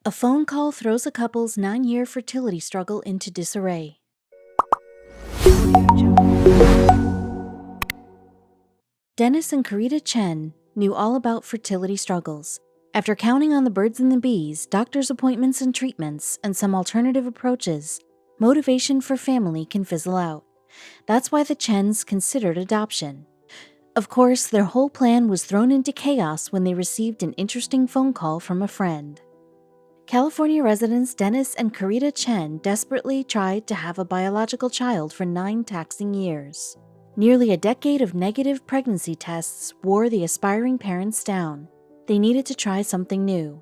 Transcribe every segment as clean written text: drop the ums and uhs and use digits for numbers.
A phone call throws a couple's 9-year fertility struggle into disarray. Dennis and Karita Chen knew all about fertility struggles. After counting on the birds and the bees, doctor's appointments and treatments, and some alternative approaches, motivation for family can fizzle out. That's why the Chens considered adoption. Of course, their whole plan was thrown into chaos when they received an interesting phone call from a friend. California residents Dennis and Karita Chen desperately tried to have a biological child for 9 taxing years. Nearly a decade of negative pregnancy tests wore the aspiring parents down. They needed to try something new.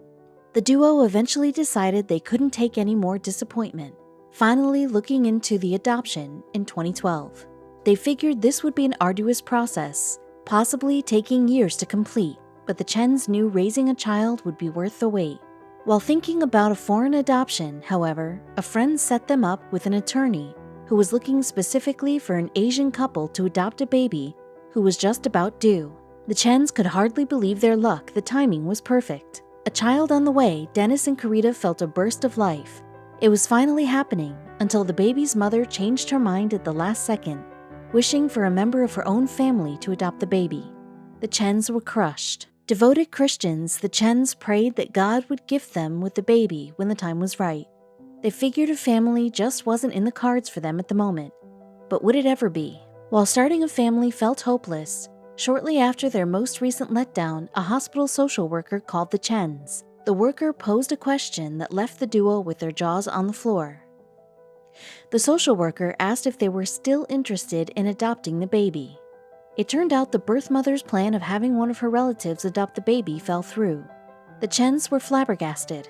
The duo eventually decided they couldn't take any more disappointment, finally looking into the adoption in 2012. They figured this would be an arduous process, possibly taking years to complete, but the Chens knew raising a child would be worth the wait. While thinking about a foreign adoption, however, a friend set them up with an attorney who was looking specifically for an Asian couple to adopt a baby who was just about due. The Chens could hardly believe their luck. The timing was perfect. A child on the way, Dennis and Karita felt a burst of life. It was finally happening until the baby's mother changed her mind at the last second, wishing for a member of her own family to adopt the baby. The Chens were crushed. Devoted Christians, the Chens prayed that God would gift them with the baby when the time was right. They figured a family just wasn't in the cards for them at the moment. But would it ever be? While starting a family felt hopeless, shortly after their most recent letdown, a hospital social worker called the Chens. The worker posed a question that left the duo with their jaws on the floor. The social worker asked if they were still interested in adopting the baby. It turned out the birth mother's plan of having one of her relatives adopt the baby fell through. The Chens were flabbergasted.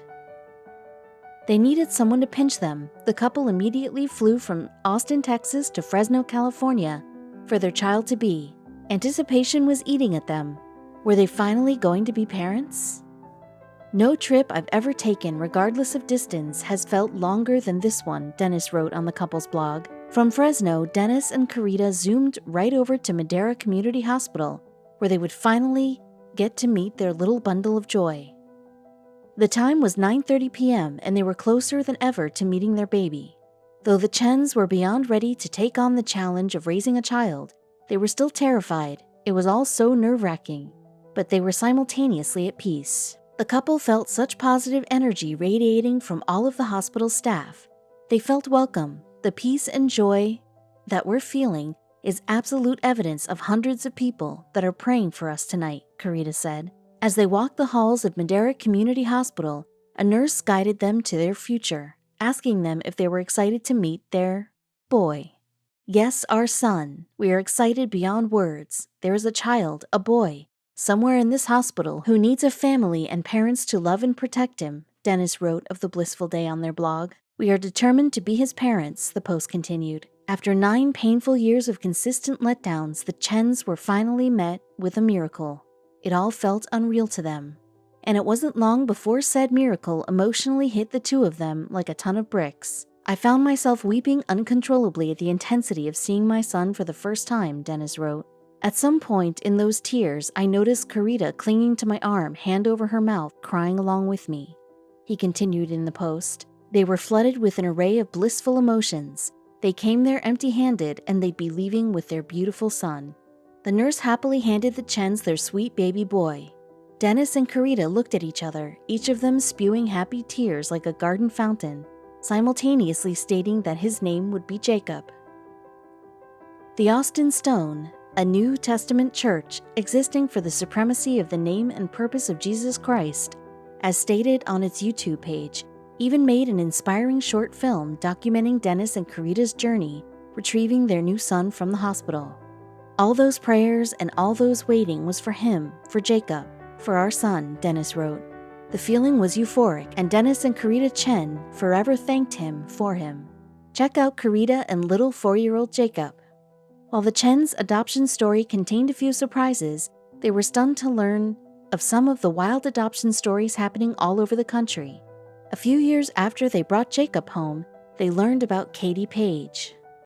They needed someone to pinch them. The couple immediately flew from Austin, Texas to Fresno, California for their child-to-be. Anticipation was eating at them. Were they finally going to be parents? No trip I've ever taken, regardless of distance, has felt longer than this one, Dennis wrote on the couple's blog. From Fresno, Dennis and Karita zoomed right over to Madera Community Hospital, where they would finally get to meet their little bundle of joy. The time was 9:30 p.m. and they were closer than ever to meeting their baby. Though the Chens were beyond ready to take on the challenge of raising a child, they were still terrified. It was all so nerve-wracking, but they were simultaneously at peace. The couple felt such positive energy radiating from all of the hospital staff. They felt welcome. The peace and joy that we're feeling is absolute evidence of hundreds of people that are praying for us tonight, Karita said. As they walked the halls of Madera Community Hospital, a nurse guided them to their future, asking them if they were excited to meet their boy. Yes, our son. We are excited beyond words. There is a child, a boy, somewhere in this hospital who needs a family and parents to love and protect him, Dennis wrote of the blissful day on their blog. We are determined to be his parents, the post continued. After 9 painful years of consistent letdowns, the Chens were finally met with a miracle. It all felt unreal to them. And it wasn't long before said miracle emotionally hit the two of them like a ton of bricks. I found myself weeping uncontrollably at the intensity of seeing my son for the first time, Dennis wrote. At some point in those tears, I noticed Karita clinging to my arm, hand over her mouth, crying along with me. He continued in the post. They were flooded with an array of blissful emotions. They came there empty-handed, and they'd be leaving with their beautiful son. The nurse happily handed the Chens their sweet baby boy. Dennis and Karita looked at each other, each of them spewing happy tears like a garden fountain, simultaneously stating that his name would be Jacob. The Austin Stone, a New Testament church existing for the supremacy of the name and purpose of Jesus Christ, as stated on its YouTube page, even made an inspiring short film documenting Dennis and Karita's journey, retrieving their new son from the hospital. All those prayers and all those waiting was for him, for Jacob, for our son, Dennis wrote. The feeling was euphoric, and Dennis and Karita Chen forever thanked him for him. Check out Karita and little 4-year-old Jacob. While the Chen's adoption story contained a few surprises, they were stunned to learn of some of the wild adoption stories happening all over the country. A few years after they brought Jacob home, they learned about Katie Page.